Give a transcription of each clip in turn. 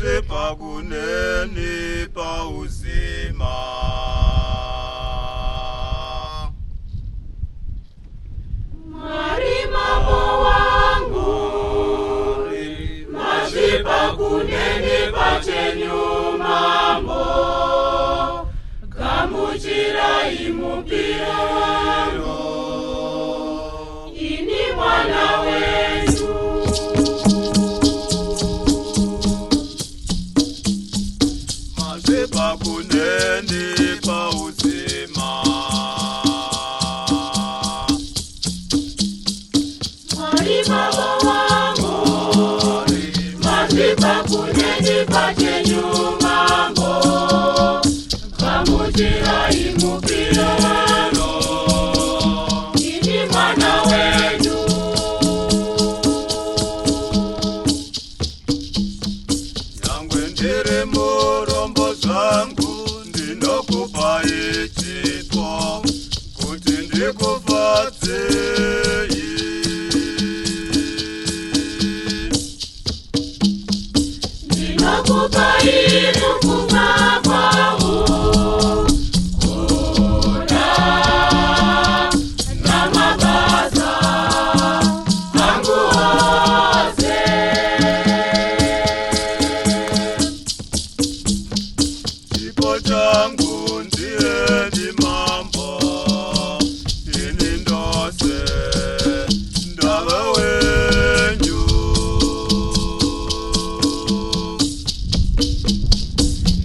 mazipa kuneni pauzima. Mwari mambo wangu, mazipa kuneni pachenyu mambo, gamuchira imupiro, ini mwana wenyu. Mazipa kuneni pauzima. Mwari mambo wangu, mazipa kuneni pachenyu mambo, gamuchira imupiro, ini mwana wenyu. Nyangwe ndiri murombo zvangu ndinokupa ichipo kuti ndikufadzei. Ndinokupa kufunga kwangu, kuda na mabasa angu ose. Chipo changu ndiye ni mambo, ini ndose ndava wenyu.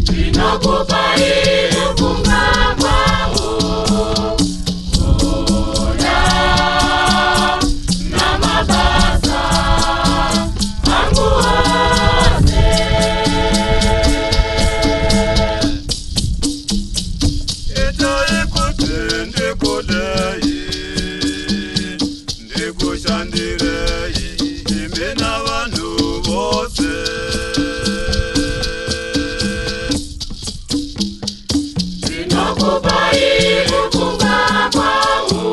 Ndinokupa kufunga kwangu, kuda na mabasa angu ose. Itai kuti ndikulei, ndikushandirei, imi navanhu vose. Ndinokupa kufunga kwangu,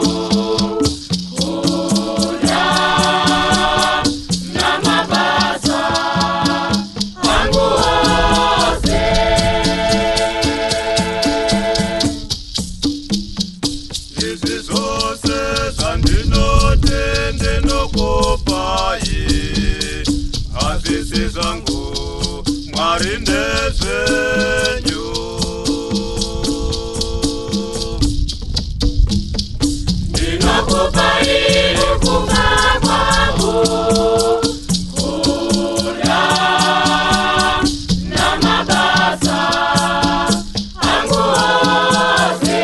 kuda na mabasa angu ose. Izvi zvose zvandinoti ndinokupai, hazvisi zvangu, Mwari ndezvenyu. Ndinokupa kufunga kwangu, kuda na mabasa angu ose.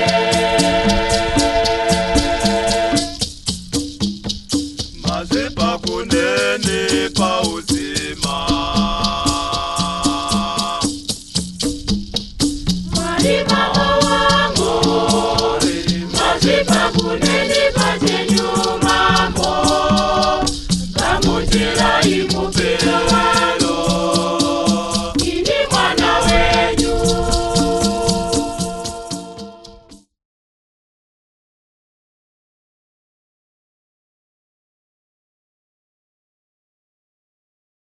Mazipa kuneni pauzima. Mwari mambo wangu, mazipa kuneni